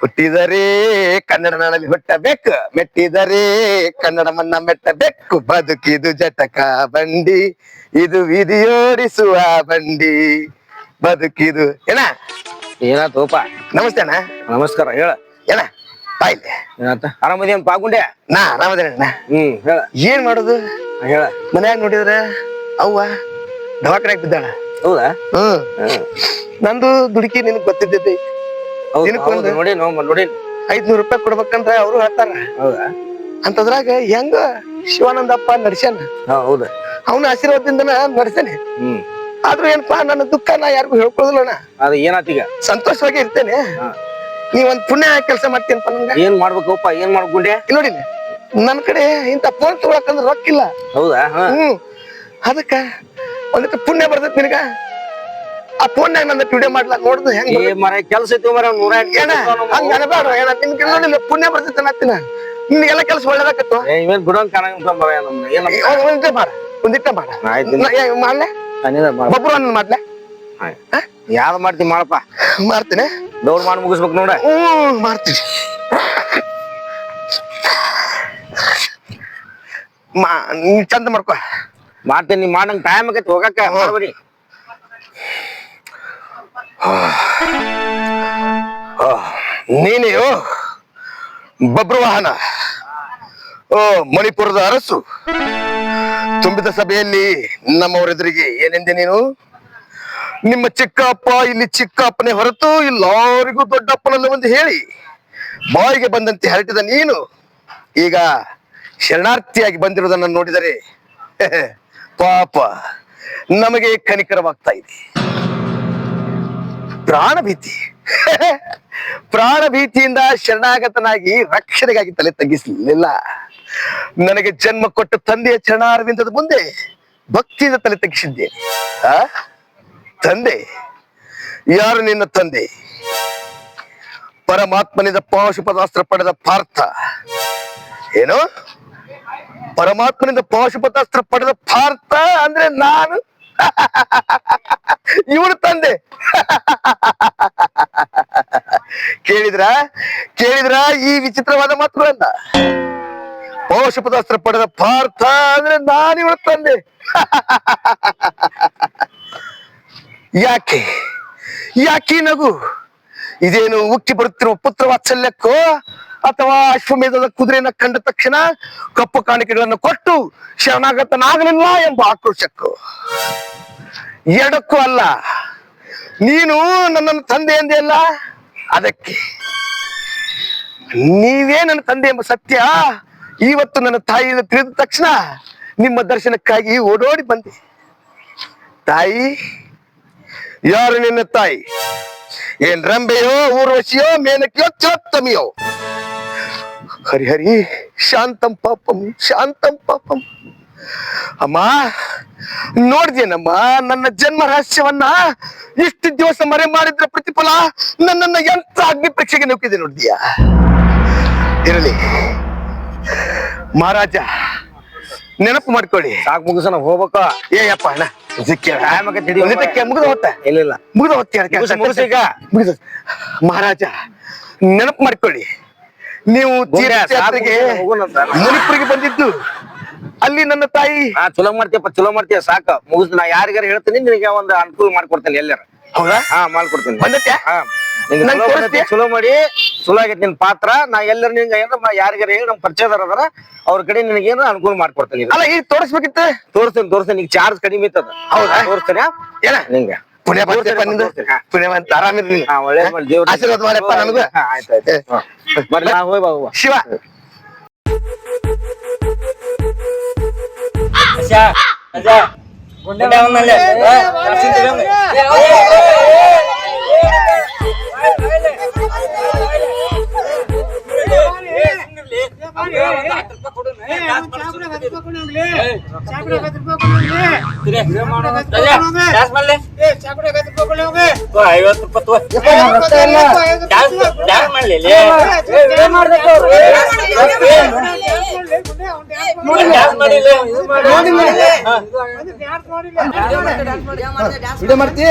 ಹುಟ್ಟಿದರೆ ಕನ್ನಡ ನಾಡಲ್ಲಿ ಹುಟ್ಟಬೇಕು, ಮೆಟ್ಟಿದರೆ ಕನ್ನಡ ಮನ್ನ ಮೆಟ್ಟಬೇಕು. ಬದುಕಿದು ಜಟಕ ಬಂಡಿ, ಇದು ವಿಧಿಯೋಡಿಸುವ ಬಂಡಿ. ಬದುಕಿದು ಏನ ಏನಾತೋಪ? ನಮಸ್ತೆ ಅಣ್ಣ. ನಮಸ್ಕಾರ. ಹೇಳ ಏನ ಬಾಯ್ಲೆ ಏನಾತ? ಆರಾಮದೇನ್ ಪಾಗುಂಡೆ? ನಾ ಆರಾಮದೇನ. ಹೇಳ. ಏನ್ ಮಾಡೋದು? ಹೇಳ. ಮನ್ಯಾಗ ನೋಡಿದ್ರ ಅವ್ವ ದವಾಖಾನ್ಯಾಗ ಬಿದ್ದಾಳ. ಹೌದಾ? ನಂದು ದುಡುಕಿ ನಿನಗ್ ಗೊತ್ತಿದ್ದೈತಿ. ನೋಡಿ ನೋಡಿ 500 ರೂಪಾಯಿ ಕೊಡ್ಬೇಕಂದ್ರ ಅವ್ರು ಹೇಳ್ತಾರ. ಹೌದಾ? ಅಂತದ್ರಾಗ ಹೆಂಗ ಶಿವಾನಂದಪ್ಪ ನಡ್ಸ್ಯಾನ. ಹೌದಾ? ಅವನ ಆಶೀರ್ವಾದದಿಂದ ನಡ್ಸೇನೆ. ಆದ್ರೂ ಏನಪ್ಪಾ, ನನ್ನ ದುಃಖ ನಾ ಯಾರಿಗೂ ಹೇಳ್ಕೊಳೋದಿಲ್ಲಣ್ಣ. ಅದ ಏನಾತೀಗ? ಸಂತೋಷವಾಗಿ ಇರ್ತೇನೆ. ನೀ ಒಂದ್ ಪುಣ್ಯ ಕೆಲಸ ಮಾಡ್ತೀನಪ್ಪ. ನನ್ಗ ಏನ್ ಮಾಡ್ಬೇಕಪ್ಪ? ಏನ್ ಮಾಡ್ಕೊಂಡೆ? ನೋಡಿ, ನನ್ ಕಡೆ ಇಂತ ಫೋನ್ ತಗೊಳಕಂದ್ರ ರೊಕ್ಕಿಲ್ಲ. ಹೌದಾ? ಅದಕ್ಕ ಒಂದಕ್ಕೆ ಪುಣ್ಯ ಬರ್ತೈತಿ ನಿನಗ. ಆ ಫೋನ್ಯಾಗ ನನ್ನ ವಿಡಿಯೋ ಮಾಡ್ಲಾಕ ನೋಡುದು ಹೆಂಗ ಮರ ಕೆಲ್ಸ ಐತಿ ಮರ. ಹಂಗ ಅನಬೇಡ. ನಿನ್ಗೆ ನೋಡಿಲ್ಲ ಪುಣ್ಯ ಬರ್ತೈತಿ ಅನ್ನತ್ತೀನ. ನಿನ್ಗೆಲ್ಲ ಕೆಲಸ ಒಳ್ಳೇದಾಕತ್ತು. ಇವೇನ್ ಬಿಡೋಂಗ್ ಕಾಣಂಗಿಲ್ಲ ಮರ. ಒಂದಿಟ್ಟ ಮಾಡ, ಒಂದಿಟ್ಟ ಮಾಡ. ಮಾಡ್ಲೆ ಒಬ್ರು ಅನ್ನ ಮಾಡ್ಲೆ. ಯಾವ್ದು ಮಾಡ್ತಿ ಮಾಡಪ್ಪ. ಮಾಡ್ತೀನಿ. ದೌಡ್ ಮಾಡಿ ಮುಗಿಸ್ಬೇಕು ನೋಡ. ಮಾಡ್ತೀನಿ. ಚಂದ ಮಾಡ್ಕೊ. ಮಾಡ್ತೀನಿ. ನೀ ಮಾಡಂಗ್ ಟೈಮ್ ಆಗೈತಿ ಹೋಗಕ್ಕ. ಮಾಡ್ಬೇಡಿ. ನೀನೆಯೋ ಬಬ್ರುವಾಹನ, ಮಣಿಪುರದ ಅರಸು. ತುಂಬಿದ ಸಭೆಯಲ್ಲಿ ನಮ್ಮವರೆದುರಿಗೆ ಏನೆಂದೆ ನೀನು? ನಿಮ್ಮ ಚಿಕ್ಕಪ್ಪ ಇಲ್ಲಿ ಚಿಕ್ಕಪ್ಪನೇ ಹೊರತು ಎಲ್ಲರಿಗೂ ದೊಡ್ಡಪ್ಪನಲ್ಲ ಒಂದು ಹೇಳಿ ಬಾಯಿಗೆ ಬಂದಂತೆ ಹರಟಿದ ನೀನು ಈಗ ಶರಣಾರ್ಥಿಯಾಗಿ ಬಂದಿರುವುದನ್ನು ನೋಡಿದರೆ ಪಾಪ ನಮಗೆ ಕನಿಕರವಾಗ್ತಾ ಇದೆ. ಪ್ರಾಣ ಭೀತಿ ಪ್ರಾಣ ಭೀತಿಯಿಂದ ಶರಣಾಗತನಾಗಿ ರಕ್ಷಣೆಗಾಗಿ ತಲೆ ತಗ್ಗಿಸಲಿಲ್ಲ. ನನಗೆ ಜನ್ಮ ಕೊಟ್ಟ ತಂದೆಯ ಚರಣಾರವಿಂದದ ಮುಂದೆ ಭಕ್ತಿಯಿಂದ ತಲೆ ತಗ್ಗಿಸಿದ್ದೇನೆ. ತಂದೆ ಯಾರು? ನಿನ್ನ ತಂದೆ ಪರಮಾತ್ಮನಿಂದ ಪಾಶುಪತಾಸ್ತ್ರ ಪಡೆದ ಪಾರ್ಥ. ಏನು? ಪರಮಾತ್ಮನಿಂದ ಪಾಶುಪತಾಸ್ತ್ರ ಪಡೆದ ಪಾರ್ಥ ಅಂದ್ರೆ ನಾನು. ಇವಳು ತಂದೆ. ಕೇಳಿದ್ರ ಈ ವಿಚಿತ್ರವಾದ ಮಾತುಗಳನ್ನ? ಪಾಶುಪತಾಸ್ತ್ರ ಪಡೆದ ಪಾರ್ಥ ಅಂದ್ರೆ ನಾನು ಇವಳು ತಂದೆ. ಯಾಕೆ ನಗು? ಇದೇನು ಉಕ್ಕಿ ಬರುತ್ತಿರುವ ಪುತ್ರ ವಾತ್ಸಲ್ಯಕ್ಕೋ ಅಥವಾ ಅಶ್ವಮೇಧದ ಕುದುರೆಯನ್ನ ಕಂಡ ತಕ್ಷಣ ಕಪ್ಪು ಕಾಣಿಕೆಗಳನ್ನು ಕೊಟ್ಟು ಶರಣಾಗತನಾಗಲಿಲ್ಲ ಎಂಬ ಆಕ್ರೋಶಕ್ಕೋ? ಎಡಕ್ಕೂ ಅಲ್ಲ. ನೀನು ನನ್ನನ್ನು ತಂದೆ ಎಂದೇ ಅಲ್ಲ, ಅದಕ್ಕೆ. ನೀವೇ ನನ್ನ ತಂದೆ ಎಂಬ ಸತ್ಯ ಇವತ್ತು ನನ್ನ ತಾಯಿಯನ್ನು ತಿಳಿದ ತಕ್ಷಣ ನಿಮ್ಮ ದರ್ಶನಕ್ಕಾಗಿ ಓಡೋಡಿ ಬಂದೆ. ತಾಯಿ ಯಾರು ನಿನ್ನ ತಾಯಿ? ಏನ್ ರಂಬೆಯೋ, ಊರ್ವಶಿಯೋ, ಮೇನಕಿಯೋ, ಚೋತ್ತಮಿಯೋ? ಹರಿಹರಿ ಶಾಂತಂ ಪಾಪಂ, ಶಾಂತಂ ಪಾಪಂ. ಅಮ್ಮ, ನೋಡ್ದೇನಮ್ಮ ನನ್ನ ಜನ್ಮ ರಹಸ್ಯವನ್ನ? ಇಷ್ಟು ದಿವಸ ಮರೆ ಮಾಡಿದ್ರ ಪ್ರತಿಫಲ ನನ್ನನ್ನ ಎಂತ ಅಗ್ನಿ ಪರೀಕ್ಷೆಗೆ ನುಗ್ಗಿದೆ ನೋಡ್ದೀಯಾ? ಇರಲಿ ಮಹಾರಾಜ, ನೆನಪು ಮಾಡ್ಕೊಳ್ಳಿ. ಸಾಕ್ ಮುಗಿಸೋಣ, ಹೋಗ್ಬೇಕ. ಏಯಪ್ಪ ಅಣ್ಣ, ಮುಗಿದ ಹೊತ್ತ ಇಲ್ಲ ಮುಗಿದ ಹೊತ್ತ ಈಗ ಮುಗಿದ. ಮಹಾರಾಜ, ನೆನಪು ಮಾಡ್ಕೊಳ್ಳಿ, ನೀವು ತೀರ್ಥಯಾತ್ರೆಗೆ ಮಣಿಪುರಿಗೆ ಬಂದಿದ್ದು ಅಲ್ಲಿ ನನ್ನ ತಾಯಿ. ಚಲೋ ಮಾಡ್ತೀಯಪ್ಪ, ಚಲೋ ಮಾಡ್ತೀಯ. ಸಾಕ ಮುಗಿಸ್. ನಾ ಯಾರಿಗಾರ ಹೇಳ್ತೀನಿ, ನಿನಗೆ ಒಂದು ಅನುಕೂಲ ಮಾಡ್ಕೊಡ್ತೇನೆ ಎಲ್ಲಾರ. ಹೌದಾ? ಮಾಡ್ಕೊಡ್ತೀನಿ. ಬಂದತ್ತೆ ಚಲೋ ಮಾಡಿ. ಚಲೋ ಆಗೈತಿ ನಿನ್ ಪಾತ್ರ. ನಾ ಎಲ್ಲರ ನಿಂಗ ಯಾರಿಗಾರ ಹೇಳಿ ನಮ್ ಪರಿಚಯದಾರ ಅದಾರ, ಅವ್ರ ಕಡೆ ನಿನಗೇನು ಅನುಕೂಲ ಮಾಡ್ಕೊಡ್ತೇನೆ. ಅಲ್ಲ, ಈಗ ತೋರಿಸ್ಬೇಕಿತ್ತು. ತೋರಿಸ್ತೇನೆ. ಈಗ ಚಾರ್ಜ್ ಕಡಿಮೆ ಇತ್ತದ. ಹೌದಾ? ತೋರಿಸ್ತೇನೆ. ಏನ ನಿಂಗೆ ಪುಣ್ಯ ಬರ್ತೇಪ್ಪ. ನಿಂದು ಪುಣ್ಯ ಬಂತ. ಆರಾಮಿರ್ಲಿ. ಆಶೀರ್ವಾದ ಮಾಡಪ್ಪ ನನಗೂ. ಆಯ್ತಾಯ್ತು. ಬರ್ಲಿ, ಹೋಯ್ ಬಾ. ಶಿವ ವಿಡಿಯೋ ಮಾಡ್ತಿ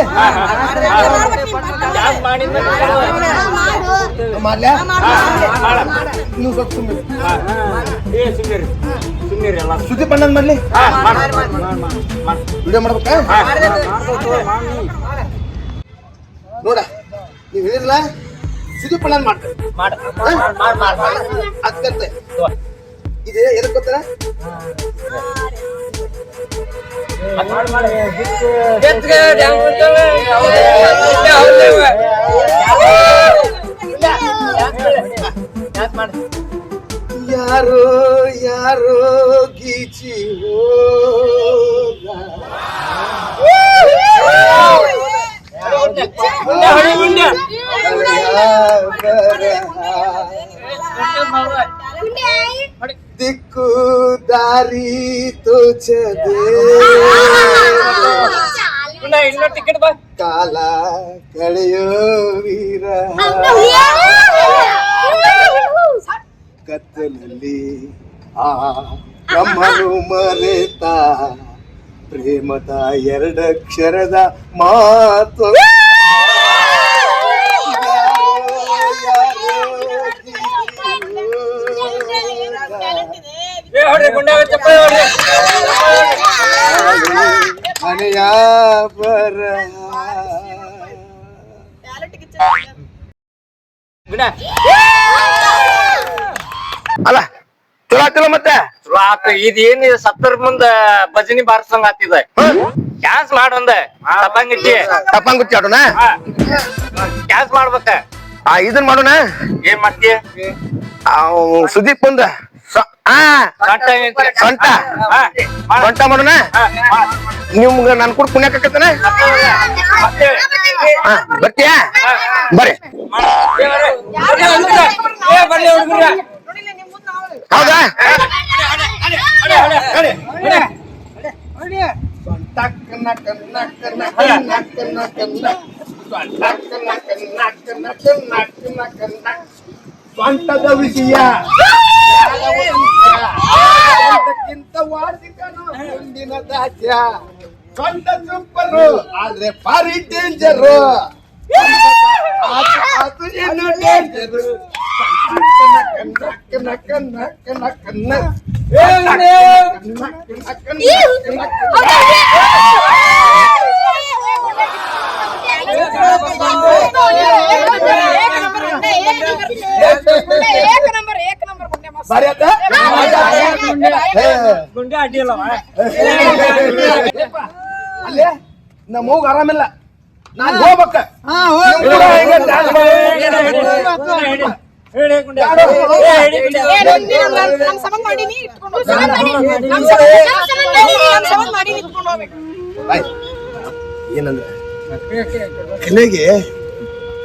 ಮಾಡ್ಲ್ಯಾ ನೀವು ಸ್ವಲ್ಪ ಸುದ್ದಿ ಪಣ್ಣನ್ ಮಾಡ್ಲಿ ವಿಡಿಯೋ ಮಾಡ್ಬೇಕಾ ನೋಡ ನೀವ್ ಹೇಳಿರಲ್ಲ ಸುದ್ದಿ ಪಣ್ಣನ್ ಮಾಡ್ತಾರೆ ಅದ್ಕಂತೆ ಇದೆ ಎದಕ್ ಗೊತ್ತಾರ ಯಾರೋ ಯಾರೋ ಗೀಚಿ ದಿಕ್ಕು ದಾರಿ ತೋಚದೆ ಕಾಲ ಕಳೆಯೋ ವೀರ ಕತ್ತಲಲ್ಲಿ ಆ ನಮ್ಮನು ಮರೆತ ಪ್ರೇಮದ ಎರಡಕ್ಷರದ ಮಾತು ಮನೆಯ ಬರ ಅಲ್ಲ ಚಲೋ ಆಗ್ತಿಲ್ಲ ಮತ್ತೆ ಚಲೋ ಆತ ಇದೇನ್ ಸತ್ತರ ಮುಂದ ಭಜನಿ ಬಾರ್ಸಂಗ ಆತಿದ ಕ್ಯಾನ್ಸ್ ಮಾಡೊಂದ ತಪ್ಪಂಗುಚ್ಚಿ ಆಡೋಣ ಕ್ಯಾನ್ಸ್ ಮಾಡ್ಬೇಕ ಇದನ್ ಮಾಡೋಣ ಏನ್ ಮಾಡ್ತೀಯ ಸುದೀಪ್ ಒಂದ ಸೊಂಟ ಮಾಡೋಣ ನಿಮ್ಗ ನನ್ ಕೂಡ ಪುಣ್ಯ ಕಕ್ಕತನ ಬರ್ತೀಯಾ ಬರ್ರಿ ಹೌದಾ ಸ್ವಂತದ ವಿಷಯ ಮುಂದಿನ ದಾಸ್ಯ ಸ್ವಂತ ಸೂಪರು ಆದ್ರೆ ಭಾರಿ ಡೇಂಜರು ಡೇಂಜರು ಅಲ್ಲೇ ನಮ್ಮ ಹೋಗ ಆರಾಮಿಲ್ಲ ನಾನ್ ಹೋಗ್ಬೇಕ ಏನಂದ್ರೆ ಕಲೆಗೆ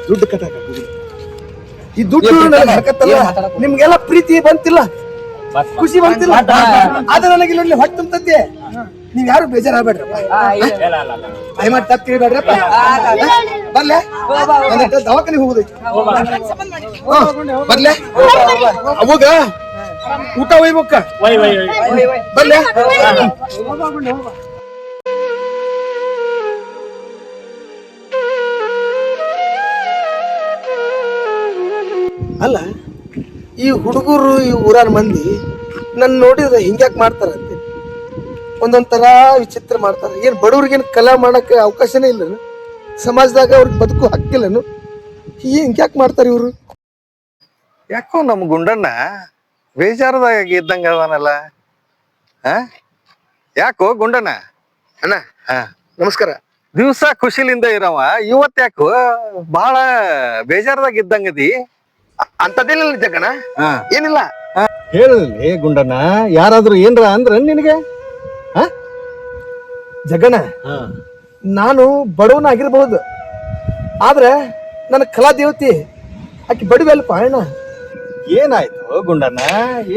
ದುಡ್ಡು ಕಟ್ಟಾಕ ಈ ದುಡ್ಡು ಹಾಕತ್ತಲ್ಲ ನಿಮ್ಗೆಲ್ಲ ಪ್ರೀತಿ ಬಂತಿಲ್ಲ ಖುಷಿ ಬಂತಿಲ್ಲ ಆದ್ರೆ ನನಗೆ ಇಲ್ಲಿ ಹೊಟ್ಟೆ ತುಂಬತೈತಿ ನೀವ್ ಯಾರು ಬೇಜಾರಾಗ್ಬೇಡ್ರಪ್ಪ ದಯಮಾಡಿ ತಪ್ಪು ತಿಳಿಬೇಡ್ರಪ್ಪ ಬರ್ಲೆ ದವಾಖಾನೆ ಹೋಗುದೈತಿ ಬರ್ಲೆ ಅವಾಗ ಊಟ ಒಯ್ಬೇಕ ಬರ್ಲೆ ಅಲ್ಲ ಈ ಹುಡುಗರು ಈ ಊರಾನ ಮಂದಿ ನನ್ನ ನೋಡಿದ್ರೆ ಹಿಂಗ್ಯಾಕ್ ಮಾಡ್ತಾರಂತೆ ಒಂದೊಂದ್ ತರ ವಿಚಿತ್ರ ಮಾಡ್ತಾರ ಏನ್ ಬಡವ್ರಿಗೇನು ಕಲಾ ಮಾಡಕ್ಕೆ ಅವಕಾಶನೇ ಇಲ್ಲನು ಸಮಾಜದಾಗ ಅವ್ರಿಗೆ ಬದುಕು ಹಕ್ಕಿಲ್ಲನು ಹಿಂಗ್ಯಾಕ್ ಮಾಡ್ತಾರ ಇವ್ರು ಯಾಕೋ ನಮ್ ಗುಂಡಣ್ಣ ಬೇಜಾರದಾಗ ಇದ್ದಂಗ ಅವನಲ್ಲ ಯಾಕೋ ಗುಂಡಣ್ಣ ಅಣ್ಣ ನಮಸ್ಕಾರ ದಿವ್ಸ ಖುಷಿಲಿಂದ ಇರವ ಇವತ್ ಯಾಕೋ ಬಹಳ ಬೇಜಾರದಾಗ ಇದ್ದಂಗದಿ ಅಂತದೇನಿಲ್ಲ ಜಗಣ ಏನಿಲ್ಲ ಹೇಳಿ ಗುಂಡಣ್ಣ ಯಾರಾದ್ರೂ ಏನ್ರ ಅಂದ್ರ ನಿನಗೆ ಜಗಣ ನಾನು ಬಡವನ ಆಗಿರ್ಬಹುದು ಆದ್ರೆ ನನ್ನ ಕಲಾ ದೇವತಿ ಆಕಿ ಬಡವಿ ಅಲ್ಪ ಅಣ್ಣ ಏನಾಯ್ತು ಗುಂಡಣ್ಣ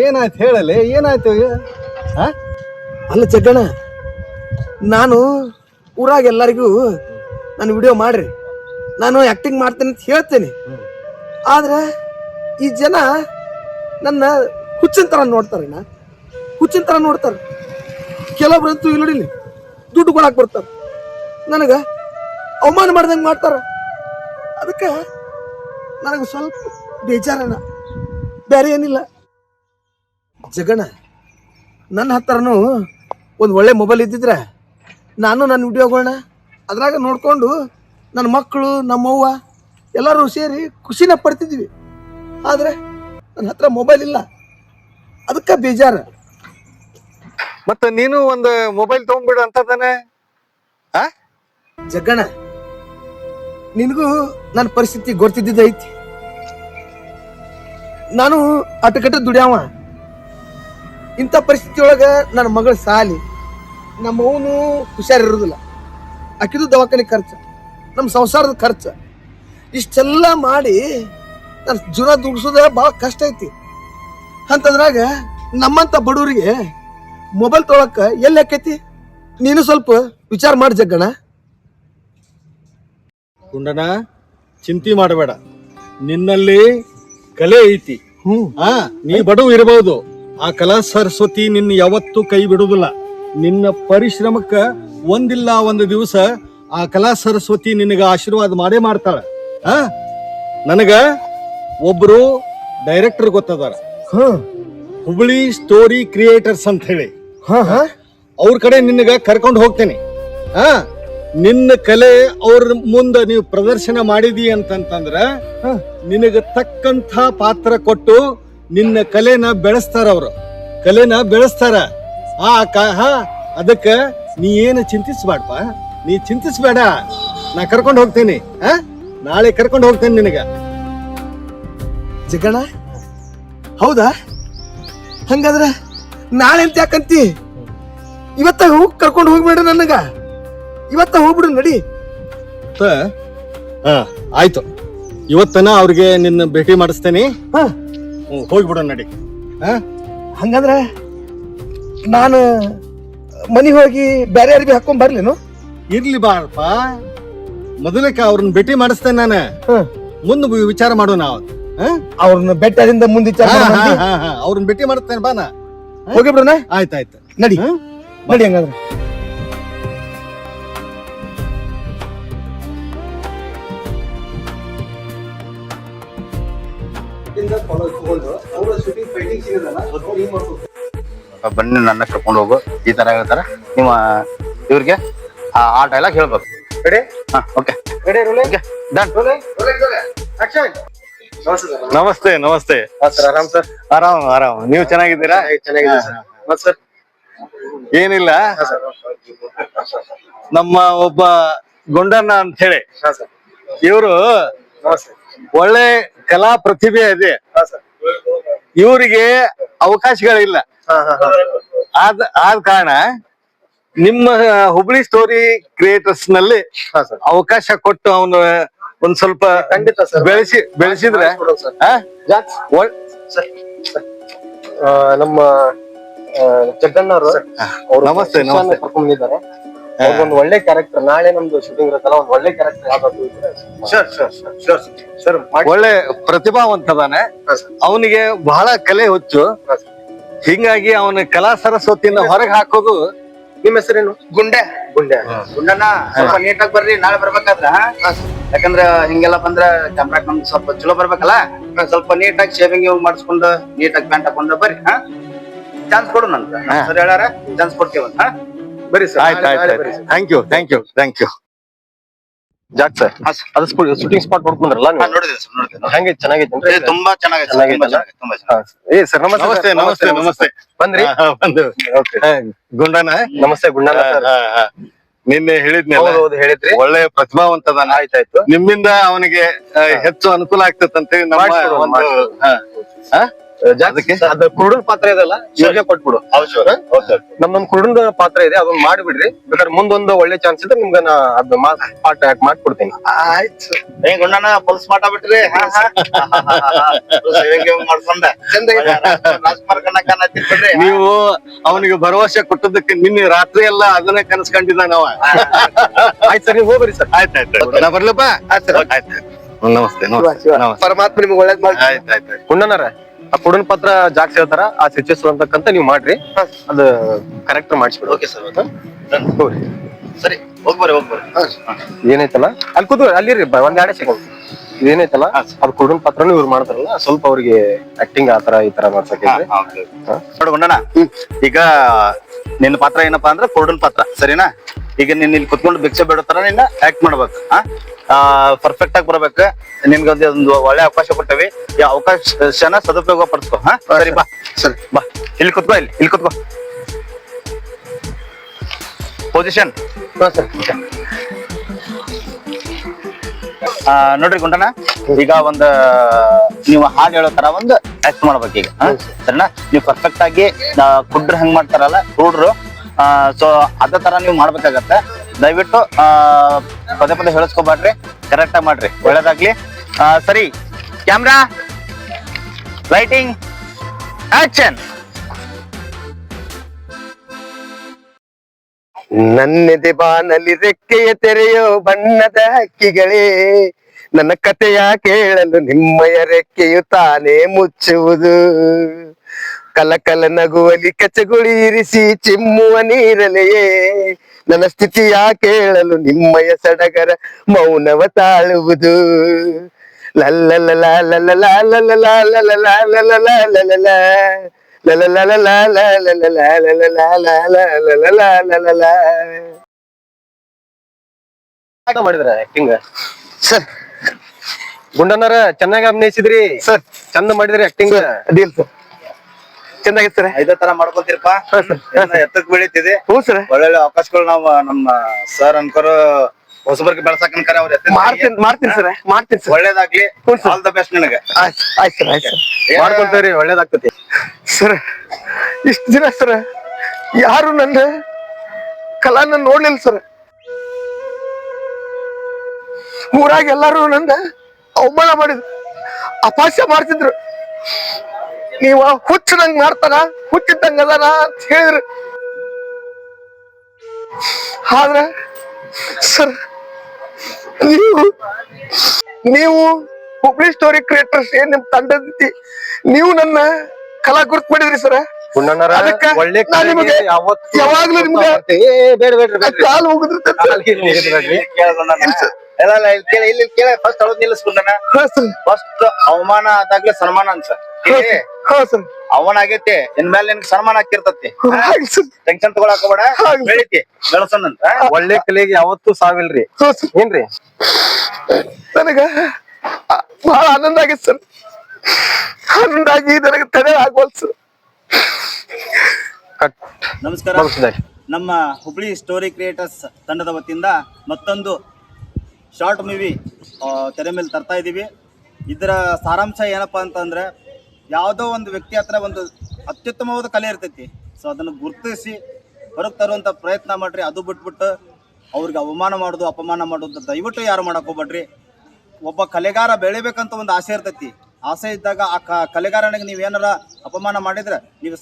ಏನಾಯ್ತು ಹೇಳಲಿ ಏನಾಯ್ತು ಅಲ್ಲ ಜಗ್ಗಣ್ಣ ನಾನು ಊರಾಗ ಎಲ್ಲರಿಗೂ ನಾನು ವಿಡಿಯೋ ಮಾಡ್ರಿ ನಾನು ಆಕ್ಟಿಂಗ್ ಮಾಡ್ತೇನೆ ಅಂತ ಹೇಳ್ತೇನೆ ಆದ್ರೆ ಈ ಜನ ನನ್ನ ಹುಚ್ಚನ್ ತರ ನೋಡ್ತಾರಣ್ಣ ಹುಚ್ಚಿನ ತರ ನೋಡ್ತಾರ. ಕೆಲವೊಬ್ರಂತೂ ಇಲ್ಲಿ ನೋಡಿಲಿ ದುಡ್ಡು ಕೊಡಾಕ್ ಬರ್ತಾರ, ನನಗ ಅವಮಾನ ಮಾಡ್ದಂಗೆ ಮಾಡ್ತಾರ. ಅದಕ್ಕೆ ನನಗೆ ಸ್ವಲ್ಪ ಬೇಜಾರಣ, ಬೇರೆ ಏನಿಲ್ಲ. ಜಗಣ, ನನ್ನ ಹತ್ರನೂ ಒಂದು ಒಳ್ಳೆ ಮೊಬೈಲ್ ಇದ್ದಿದ್ರೆ ನಾನು ನನ್ನ ವಿಡಿಯೋಗಳನ್ನ ಅದ್ರಾಗ ನೋಡ್ಕೊಂಡು ನನ್ನ ಮಕ್ಕಳು ನಮ್ಮವ್ವ ಎಲ್ಲರೂ ಸೇರಿ ಖುಷಿನ ಪಡ್ತಿದ್ವಿ. ಆದರೆ ನನ್ನ ಹತ್ರ ಮೊಬೈಲ್ ಇಲ್ಲ, ಅದಕ್ಕೆ ಬೇಜಾರು. ಮತ್ತ ನೀನು ಒಂದು ಮೊಬೈಲ್ ತಗೊಂಡ್ಬಿಡು ಅಂತದಾನೆ. ಜಗ್ಗಣ್ಣ, ನಿನಗೂ ನನ್ನ ಪರಿಸ್ಥಿತಿ ಗೊತ್ತಿದ್ದೈತಿ. ನಾನು ಅಟಕಟ್ಟ ದುಡ್ಯಾವ. ಇಂಥ ಪರಿಸ್ಥಿತಿ ಒಳಗೆ ನನ್ನ ಮಗಳ ಸಾಲಿ, ನಮ್ಮ ಅವನು ಹುಷಾರಿರೋದಿಲ್ಲ, ಆಕಿದು ದವಾಖಾನೆ ಖರ್ಚು, ನಮ್ಮ ಸಂಸಾರದ ಖರ್ಚು, ಇಷ್ಟೆಲ್ಲ ಮಾಡಿ ನನ್ನ ಜೀವನ ದುಡ್ಸೋದ ಭಾಳ ಕಷ್ಟ ಐತಿ. ಅಂತಂದ್ರಾಗ ನಮ್ಮಂಥ ಬಡವರಿಗೆ ಮೊಬೈಲ್ ತೊಗೊಳಕ ಎಲ್ಲಿ ಆಕೈತಿ? ನೀನು ಸ್ವಲ್ಪ ವಿಚಾರ ಮಾಡಿ ಜಗ್ಗಣ್ಣ. ಗುಂಡನ, ಚಿಂತೆ ಮಾಡಬೇಡ. ನಿನ್ನಲ್ಲಿ ಕಲೆ ಐತಿ. ನೀ ಬಡವ ಇರಬಹುದು, ಆ ಕಲಾ ಸರಸ್ವತಿ ನಿನ್ನ ಯಾವತ್ತೂ ಕೈ ಬಿಡುದಿಲ್ಲ. ನಿನ್ನ ಪರಿಶ್ರಮಕ್ಕ ಒಂದಿಲ್ಲ ಒಂದು ದಿವಸ ಆ ಕಲಾ ಸರಸ್ವತಿ ನಿನಗ ಆಶೀರ್ವಾದ ಮಾಡೇ ಮಾಡ್ತಾಳ. ನನಗ ಒಬ್ರು ಡೈರೆಕ್ಟರ್ ಗೊತ್ತದಾರ, ಹುಬ್ಳಿ ಸ್ಟೋರಿ ಕ್ರಿಯೇಟರ್ಸ್ ಅಂತ ಹೇಳಿ. ಅವ್ರ ಕಡೆ ನಿನಗ ಕರ್ಕೊಂಡು ಹೋಗ್ತೇನೆ. ನಿನ್ನ ಕಲೆ ಅವ್ರ ಮುಂದ ನೀವು ಪ್ರದರ್ಶನ ಮಾಡಿದಿ ಅಂತಂತಂದ್ರ ನಿನಗ ತಕ್ಕಂಥ ಪಾತ್ರ ಕೊಟ್ಟು ನಿನ್ನ ಕಲೆನ ಬೆಳೆಸ್ತಾರ. ಅವ್ರು ಕಲೆನ ಬೆಳೆಸ್ತಾರ. ಅದಕ್ಕ ನೀ ಏನು ಚಿಂತಿಸ್ಬೇಡಪ್ಪ, ನೀ ಚಿಂತಿಸ್ಬೇಡ. ನಾ ಕರ್ಕೊಂಡು ಹೋಗ್ತೇನೆ. ನಾಳೆ ಕರ್ಕೊಂಡು ಹೋಗ್ತೇನೆ ನಿನಗ. ಜಗಣ, ಹೌದಾ? ಹಂಗಾದ್ರೆ ನಾಳೆ ಅಂತ ಯಾಕಂತಿ? ಇವತ್ತ ಹೋಗಿ ಕರ್ಕೊಂಡು ಹೋಗ್ಬೇಡ, ನನಗ ಇವತ್ತ ಹೋಗ್ಬಿಡು ನಡಿ. ಆಯ್ತು, ಇವತ್ತನ ಅವ್ರಿಗೆ ನಿನ್ನ ಭೇಟಿ ಮಾಡಿಸ್ತೇನೆ. ಹೋಗ್ಬಿಡ ನಡಿ. ಹಂಗಂದ್ರೆ ನಾನು ಮನೆಗೆ ಹೋಗಿ ಬೇರೆ ಯಾರಿಗೆ ಹಾಕೊಂಡ್ ಬರ್ಲೇನು? ಇರ್ಲಿ ಬಾರಪ್ಪ, ಮೊದಲಕ್ಕೆ ಅವ್ರನ್ನ ಭೇಟಿ ಮಾಡಿಸ್ತೇನೆ ನಾನು. ಮುಂದೆ ವಿಚಾರ ಮಾಡೋಣ. ಅವ್ರನ್ನ ಬೆಟ್ಟದಿಂದ ಮುಂದೆ ಅವ್ರನ್ನ ಭೇಟಿ ಮಾಡಿಸ್ತೇನೆ ಬಾ. ನಾ ಹೋಗಿಬಿಡೋಣ. ಆಯ್ತಾಯ್ತು, ನಡಿ ನಡಿ. ಹಂಗಾದ್ರೆ ಬನ್ನಿ, ನನ್ನ ಕರ್ಕೊಂಡು ಹೋಗು, ಈ ತರ ಹೇಳ್ತಾರ. ನಿಮ್ಮ ಇವ್ರಿಗೆ ಆ ಡೈಲಾಗ್ ಹೇಳ್ಬೇಕು. ಓಕೆ, ನಮಸ್ತೆ ನಮಸ್ತೆ. ಆರಾಮ್ ಸರ್? ಆರಾಮ್ ಆರಾಮ್. ನೀವು ಚೆನ್ನಾಗಿದ್ದೀರಾ? ಚೆನ್ನಾಗಿದೆ ಸರ್. ಏನಿಲ್ಲ, ನಮ್ಮ ಒಬ್ಬ ಗುಂಡಣ್ಣ ಅಂತ ಹೇಳಿ ಇವರು ಒಳ್ಳೆ ಕಲಾ ಪ್ರತಿಭೆ ಇದೆ. ಇವರಿಗೆ ಅವಕಾಶಗಳಿಲ್ಲ. ಆದ ಕಾರಣ ನಿಮ್ಮ ಹುಬ್ಳಿ ಸ್ಟೋರಿ ಕ್ರಿಯೇಟರ್ಸ್ ನಲ್ಲಿ ಅವಕಾಶ ಕೊಟ್ಟು ಅವನು ಒಂದ್ ಸ್ವಲ್ಪ ಖಂಡಿತ ಸರ್ ಬೆಳೆಸಿದ್ರೆ ನಮ್ಮ ಜಗಣ್ಣವರು ನಮಸ್ತೆ ನಮಸ್ತೆ ಕರ್ಕೊಂಡಿದ್ದಾರೆ. ಒಂದು ಒಳ್ಳೆ ಕ್ಯಾರೆಕ್ಟರ್, ನಾಳೆ ನಮ್ದು ಶೂಟಿಂಗ್ ಇರುತ್ತಲ್ಲ, ಒಂದು ಒಳ್ಳೆ ಕ್ಯಾರೆಕ್ಟರ್ ಯಾವ್ದಾದ್ರು ಸರ್. ಒಳ್ಳೆ ಪ್ರತಿಭಾವಂತದಾನೆ. ಅವನಿಗೆ ಬಹಳ ಕಲೆ ಹುಚ್ಚು. ಹಿಂಗಾಗಿ ಅವನ ಕಲಾ ಸರಸ್ವತಿಯಿಂದ ಹೊರಗೆ ಹಾಕೋದು. ನಿಮ್ಮ ಹೆಸರೇನು? ಗುಂಡೆ. ಗುಂಡಣ್ಣ, ಸ್ವಲ್ಪ ನೀಟಾಗಿ ಬರ್ರಿ ನಾಳೆ ಬರ್ಬೇಕಾದ್ರ. ಯಾಕಂದ್ರ ಹಿಂಗೆಲ್ಲ ಬಂದ್ರ ಕ್ಯಾಮ್ರಾಕ್ ನಮ್ಗೆ ಸ್ವಲ್ಪ ಚಲೋ ಬರ್ಬೇಕಲ್ಲ. ಸ್ವಲ್ಪ ನೀಟಾಗಿ ಶೇವಿಂಗ್ ಮಾಡಿಸ್ಕೊಂಡು ನೀಟಾಗಿ ಪ್ಯಾಂಟ್ ಹಾಕೊಂಡ ಬರ್ರಿ. ಚಾನ್ಸ್ ಕೊಡು ನಂತ ಸರ್ ಹೇಳಾರ, ಚಾನ್ಸ್ ಕೊಡ್ತೀವಂತ. ಬರ್ರಿ ಸರ್. ಆಯ್ತು. Thank you thank you thank you. Jack sir, ಅದು ಶೂಟಿಂಗ್ ಸ್ಪಾಟ್ ನೋಡ್ಕೊಂಡ್ರಲ್ಲ? ನೋಡಿದ್ರಿ ಸರ್, ನೋಡಿದ್ರಿ. ಹೆಂಗೆ ಚೆನ್ನಾಗೈತೆ? ತುಂಬಾ ಚೆನ್ನಾಗೈತೆ. ಏ ಸರ್, ನಮಸ್ತೆ ನಮಸ್ತೆ ನಮಸ್ತೆ. ಬಂದ್ರಿ? ಬಂದು. ಗುಂಡಣ್ಣ, ನಮಸ್ತೆ ಗುಂಡಣ್ಣ ಸರ್. ನಿನ್ನೆ ಹೇಳಿದ್ನಲ್ಲ, ಹೇಳಿದ್ರಿ. ಒಳ್ಳೆ ಪ್ರತಿಭಾವಂತದಾನ. ಆಯ್ತಾಯ್ತು. ನಿಮ್ಮಿಂದ ಅವನಿಗೆ ಹೆಚ್ಚು ಅನುಕೂಲ ಆಗ್ತದಂತೆ. ಅದಕ್ಕೆ ಅದು ಕುರುಡನ್ ಪಾತ್ರ ಇದೆಲ್ಲ ಇವ್ರಿಗೆ ಕೊಟ್ಬಿಡು. ನಮ್ದೊಂದು ಕುರುಡನ್ ಪಾತ್ರ ಇದೆ, ಅದನ್ನ ಮಾಡಿಬಿಡ್ರಿ. ಬೇಕಾದ್ರೆ ಮುಂದೊಂದು ಒಳ್ಳೆ ಚಾನ್ಸ್ ಇದ್ರೆ ನಿಮ್ಗೆ ನಾ ಅದ್ ಪಾಠ ಮಾಡ್ಕೊಡ್ತೀನಿ. ಆಯ್ತು. ಗುಂಡಣ್ಣ ಫುಲ್ ಸ್ಮಾರ್ಟ್ ಆಗ್ಬಿಟ್ರಿ. ಮಾಡ್ಕೊಂಡ ನೀವು ಅವನಿಗೆ ಭರವಸೆ ಕೊಟ್ಟದಕ್ಕೆ ನಿನ್ನೆ ರಾತ್ರಿ ಎಲ್ಲ ಅದನ್ನೇ ಕನಸ್ಕೊಂಡಿದ್ದ ನಾವ. ಆಯ್ತು ಸರ್, ನೀವು ಹೋಗ್ರಿ ಸರ್. ಆಯ್ತಾಯ್ತು, ನಾ ಬರ್ಲಪ್ಪ. ಆಯ್ತು, ನಮಸ್ತೆ ನಮಸ್ತೆ. ಪರಮಾತ್ಮ ನಿಮ್ಗೆ ಒಳ್ಳೇದ್ ಮಾಡಿ. ಆಯ್ತಾಯ್ತು. ಗುಂಡಣ್ಣರ ಆ ಕುಡನ್ ಪತ್ರ ಜಾಸ್ತಿ ಹೇಳ್ತಾರ ಆ ಸಿಚುವೇಶನ್ ಅಂತಕ್ಕಂತ ನೀವು ಮಾಡ್ರಿ ಅದು ಕರೆಕ್ಟ್ ಮಾಡಿಸ್ಬಿಡಿ. ಓಕೆ ಸರ್ ಸರಿ ಹೋಗ್ಬರ್ರಿ ಏನೈತಲ್ಲ ಅಲ್ಲಿ ಕೂತು ಅಲ್ಲಿರಿ ಒಂದ್ 2 ಸೆಕೆಂಡ್ ಇದೇನೈತಲ್ಲ ಅದು ಕುಡನ್ ಪತ್ರನು ಇವ್ರು ಮಾಡ್ತಾರಲ್ಲ ಸ್ವಲ್ಪ ಅವ್ರಿಗೆ ಆಕ್ಟಿಂಗ್ ಆತರ ಈ ತರ ಮಾಡ್ಸಕ್ಕೆ ನೋಡ್ಕೊಂಡಣ. ಈಗ ನಿನ್ನ ಪಾತ್ರ ಏನಪ್ಪಾ ಅಂದ್ರೆ ಕುರುಡನ್ ಪಾತ್ರ, ಸರಿನಾ? ಈಗ ನೀನ್ ಇಲ್ಲಿ ಕುತ್ಕೊಂಡು ಭಿಕ್ಷೆ ಬೇಡೋ ತರ ನಿನ್ನ ಆಕ್ಟ್ ಮಾಡ್ಬೇಕು. ಪರ್ಫೆಕ್ಟ್ ಆಗಿ ಬರ್ಬೇಕು. ನಿನ್ಗೊಂದು ಒಳ್ಳೆ ಅವಕಾಶ ಕೊಟ್ಟವಿ, ಈ ಅವಕಾಶನ ಸದುಪಯೋಗ ಪಡಿಸ್ಕೊ. ಸರಿ ಬಾ, ಸರಿ ಬಾ ಇಲ್ಲಿ ಕುತ್ಕೋ, ಇಲ್ಲಿ ಕುತ್ಕೋ. ಪೊಸಿಷನ್ ನೋಡ್ರಿ ಗುಂಡಣ್ಣ, ಈಗ ಒಂದು ನೀವು ಹಾಡು ಹೇಳೋ ತರ ಒಂದು ಆಕ್ಟ್ ಮಾಡ್ಬೇಕು ಈಗ, ಸರಿನಾ? ನೀವು ಪರ್ಫೆಕ್ಟ್ ಆಗಿ ಕುಡ್ರು ಹೆಂಗ್ ಮಾಡ್ತಾರಲ್ಲ ಕುಡ್ರು, ಸೊ ಅದೇ ತರ ನೀವು ಮಾಡ್ಬೇಕಾಗತ್ತೆ. ದಯವಿಟ್ಟು ಪದೇ ಪದೇ ಹೇಳಿಸ್ಕೊಬ್ಯಾಡ್ರಿ, ಕರೆಕ್ಟ್ ಆಗಿ ಮಾಡ್ರಿ, ಒಳ್ಳೇದಾಗ್ಲಿ. ಸರಿ, ಕ್ಯಾಮ್ರಾ, ಲೈಟಿಂಗ್, ಆಕ್ಷನ್. ನನ್ನೆದೆ ಬಾನಲ್ಲಿ ರೆಕ್ಕೆಯ ತೆರೆಯೋ ಬಣ್ಣದ ಹಕ್ಕಿಗಳೇ, ನನ್ನ ಕಥೆಯ ಕೇಳಲು ನಿಮ್ಮಯ ರೆಕ್ಕೆಯು ತಾನೇ ಮುಚ್ಚುವುದು. ಕಲಕಲ ನಗುವಲಿ ಕಚಗುಳಿ ಇರಿಸಿ ಚಿಮ್ಮುವ ನೀರಲೆಯೇ, ನನ್ನ ಸ್ಥಿತಿಯ ಕೇಳಲು ನಿಮ್ಮಯ ಸಡಗರ ಮೌನವ ತಾಳುವುದು. ಮಾಡಿದ್ರ ಆಕ್ಟಿಂಗ್ ಸರ್ ಗುಂಡಣ್ಣರ ಚೆನ್ನಾಗಿ ಅಭಿನಯಿಸಿದ್ರಿ ಸರ್, ಚಂದ ಮಾಡಿದ್ರಿ ಆಕ್ಟಿಂಗ್. ಅದಿಲ್ ಸರ್, ಚೆನ್ನಾಗಿತ್ತು ಸರ್. ಇದೇ ತರ ಮಾಡ್ಕೊಂತೀರಪ್ಪ, ಎತ್ತಕ್ ಬೆಳಿತಿದೆ. ಹ್ಞೂ ಸರ್, ಒಳ್ಳೊಳ್ಳೆ ಅವಕಾಶಗಳು ನಾವು ನಮ್ಮ ಸರ್ ಅನ್ಕರು ಹೊಸಬರ್ಗೆ ಬೆಳ್ಸಕ್ ಅನ್ಕರ ಅವ್ರ ಮಾಡ್ತೀನಿ ಸರ್, ಮಾಡ್ತೀನಿ ಸರ್. ಒಳ್ಳೇದಾಗ್ಲಿ, ಆಲ್ ದ ಬೆಸ್ಟ್ ನಿನಗೆ. ಆಯ್ತು ಸರ್, ಆಯ್ತು ಸರ್, ಮಾಡ್ಕೊಂತೀರಿ, ಒಳ್ಳೇದಾಗ್ತತಿ ಸರ್. ಇಷ್ಟು ದಿನ ಸರ್ ಯಾರು ನನ್ನ ಕಲಾನ ನೋಡ್ಲಿಲ್ಲ ಸರ್. ಊರಾಗ ಎಲ್ಲಾರು ನನ್ನ ಅವಮಾನ ಮಾಡಿದ್ರು, ಅಪಹಾಸ್ಯ ಮಾಡ್ತಿದ್ರು. ನೀವ ಹುಚ್ಚದಂಗ್ ಮಾಡ್ತಾರ, ಹುಚ್ಚಿದ್ದಂಗ ಅದಾರ ಅಂತ ಹೇಳಿದ್ರು. ಆದ್ರೆ ಸರ್ ನೀವು ಹುಬ್ಳಿ ಸ್ಟೋರಿ ಕ್ರಿಯೇಟರ್ಸ್ ಏನ್ ನಿಮ್ ತಂಡದಿ ನೀವು ನನ್ನ ಕಲಾ ಗುರುತ್ ಮಾಡಿದ್ರಿ ಸರ್. ಗುಂಡಣ್ಣರ ಅದಕ್ಕೆ ಒಳ್ಳೆ ನಾನ್ ನಿಮಗೆ ಯಾವಾಗ್ಲೂ ನಿಮ್ಗೆ ಕಾಲು ಬೇಡ್ರಿ ಇಲ್ಲಿ ಕೇಳ ಫಸ್ಟ್ ಅವ್ರು ನಿಲ್ಲಿಸ್ಕೊಂಡನ. ಫಸ್ಟ್ ಅವಮಾನ ಆದಾಗ್ಲೇ ಸನ್ಮಾನ ಅಂತ ಅವನ ಆಗೈತಿ, ಇನ್ಮೇಲೆ ನಿನ್ಗೆ ಸನ್ಮಾನ ಹಾಕಿರ್ತತಿ. ಟೆನ್ಷನ್ ತಗೊಳಕೋಬೇಡ, ಬೆಳಿತಿ ಬೆಳಸನ್ನಂತ. ಒಳ್ಳೆ ಕಲೆಗೆ ಯಾವತ್ತೂ ಸಾವಿಲ್ರಿ, ಏನ್ರಿ? ನನಗ ಬಹಳ ಆನಂದ ಆಗಿತ್ತು ಸರ್. ಆನಂದ ಆಗಿ ನನಗೆ ತಡೆ ಆಗ್ವಲ್ ಸರ್. ನಮಸ್ಕಾರ. ನಮ್ಮ ಹುಬ್ಳಿ ಸ್ಟೋರಿ ಕ್ರಿಯೇಟರ್ಸ್ ತಂಡದ ವತಿಯಿಂದ ಮತ್ತೊಂದು ಶಾರ್ಟ್ ಮೂವಿ ತೆರೆ ಮೇಲೆ ತರ್ತಾ ಇದ್ದೀವಿ. ಇದರ ಸಾರಾಂಶ ಏನಪ್ಪಾ ಅಂತಂದ್ರೆ, ಯಾವುದೋ ಒಂದು ವ್ಯಕ್ತಿ ಹತ್ರ ಒಂದು ಅತ್ಯುತ್ತಮವಾದ ಕಲೆ ಇರ್ತೈತಿ. ಸೊ ಅದನ್ನು ಗುರುತಿಸಿ ಹೊರಗೆ ತರುವಂಥ ಪ್ರಯತ್ನ ಮಾಡ್ರಿ. ಅದು ಬಿಟ್ಬಿಟ್ಟು ಅವ್ರಿಗೆ ಅವಮಾನ ಮಾಡೋದು, ಅಪಮಾನ ಮಾಡೋದು ದಯವಿಟ್ಟು ಯಾರು ಮಾಡಕ್ ಹೋಗ್ಬೇಡ್ರಿ. ಒಬ್ಬ ಕಲೆಗಾರ ಬೆಳಿಬೇಕಂತ ಒಂದು ಆಸೆ ಇರ್ತೈತಿ. ಆಸೆ ಇದ್ದಾಗ ಆ ಕಲೆಗಾರನಿಗೆ ನೀವೇನಾರ ಅಪಮಾನ ಮಾಡಿದ್ರೆ ನೀವು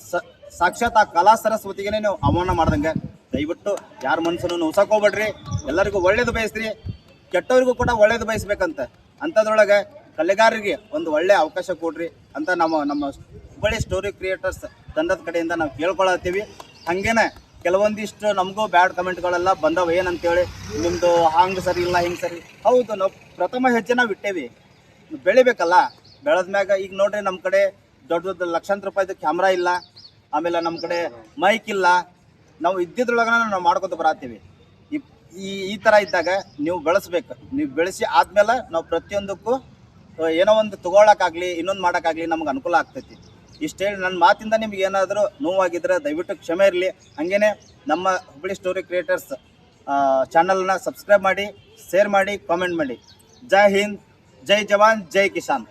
ಸಾಕ್ಷಾತ್ ಆ ಕಲಾ ಸರಸ್ವತಿಗೆ ನೀವು ಅವಮಾನ ಮಾಡ್ದಂಗೆ. ದಯವಿಟ್ಟು ಯಾರ ಮನಸ್ಸನ್ನು ನೋಸಕ್ ಹೋಗ್ಬೇಡ್ರಿ. ಎಲ್ಲರಿಗೂ ಒಳ್ಳೇದು ಬಯಸ್ರಿ, ಕೆಟ್ಟವರಿಗೂ ಕೂಡ ಒಳ್ಳೇದು ಬಯಸ್ಬೇಕಂತ. ಅಂಥದ್ರೊಳಗೆ ಕಲೆಗಾರರಿಗೆ ಒಂದು ಒಳ್ಳೆ ಅವಕಾಶ ಕೊಡ್ರಿ ಅಂತ ನಮ್ಮ ಹುಬ್ಬಳ್ಳಿ ಸ್ಟೋರಿ ಕ್ರಿಯೇಟರ್ಸ್ ತಂಡದ ಕಡೆಯಿಂದ ನಾವು ಕೇಳ್ಕೊಳತ್ತೀವಿ. ಹಾಗೇನೆ ಕೆಲವೊಂದಿಷ್ಟು ನಮಗೂ ಬ್ಯಾಡ್ ಕಮೆಂಟ್ಗಳೆಲ್ಲ ಬಂದವ. ಏನಂತೇಳಿ, ನಿಮ್ಮದು ಹಂಗೆ ಸರಿ ಇಲ್ಲ, ಹಿಂಗೆ ಸರಿ. ಹೌದು, ನಾವು ಪ್ರಥಮ ಹೆಜ್ಜೆ ನಾವು ಇಟ್ಟೇವಿ, ಬೆಳಿಬೇಕಲ್ಲ. ಬೆಳೆದ್ಮ್ಯಾಗ ಈಗ ನೋಡ್ರಿ, ನಮ್ಮ ಕಡೆ ದೊಡ್ಡ ದೊಡ್ಡ ಲಕ್ಷಾಂತರ ರೂಪಾಯಿದು ಕ್ಯಾಮ್ರಾ ಇಲ್ಲ, ಆಮೇಲೆ ನಮ್ಮ ಕಡೆ ಮೈಕ್ ಇಲ್ಲ. ನಾವು ಇದ್ದಿದ್ರೊಳಗನ ನಾವು ಮಾಡ್ಕೊತ ಬರತ್ತೀವಿ. ಈ ಥರ ಇದ್ದಾಗ ನೀವು ಬೆಳೆಸ್ಬೇಕು. ನೀವು ಬೆಳೆಸಿ ಆದ್ಮೇಲೆ ನಾವು ಪ್ರತಿಯೊಂದಕ್ಕೂ ಏನೋ ಒಂದು ತಗೊಳಕ್ಕಾಗಲಿ ಇನ್ನೊಂದು ಮಾಡೋಕ್ಕಾಗಲಿ ನಮ್ಗೆ ಅನುಕೂಲ ಆಗ್ತೈತಿ. ಇಷ್ಟು ಹೇಳಿ ನನ್ನ ಮಾತಿಂದ ನಿಮ್ಗೆ ಏನಾದರೂ ನೋವಾಗಿದ್ರೆ ದಯವಿಟ್ಟು ಕ್ಷಮೆ ಇರಲಿ. ಹಾಗೇನೆ ನಮ್ಮ ಹುಬ್ಬಳ್ಳಿ ಸ್ಟೋರಿ ಕ್ರಿಯೇಟರ್ಸ್ ಚಾನಲ್ನ ಸಬ್ಸ್ಕ್ರೈಬ್ ಮಾಡಿ, ಶೇರ್ ಮಾಡಿ, ಕಾಮೆಂಟ್ ಮಾಡಿ. ಜೈ ಹಿಂದ್, ಜೈ ಜವಾನ್, ಜೈ ಕಿಸಾನ್.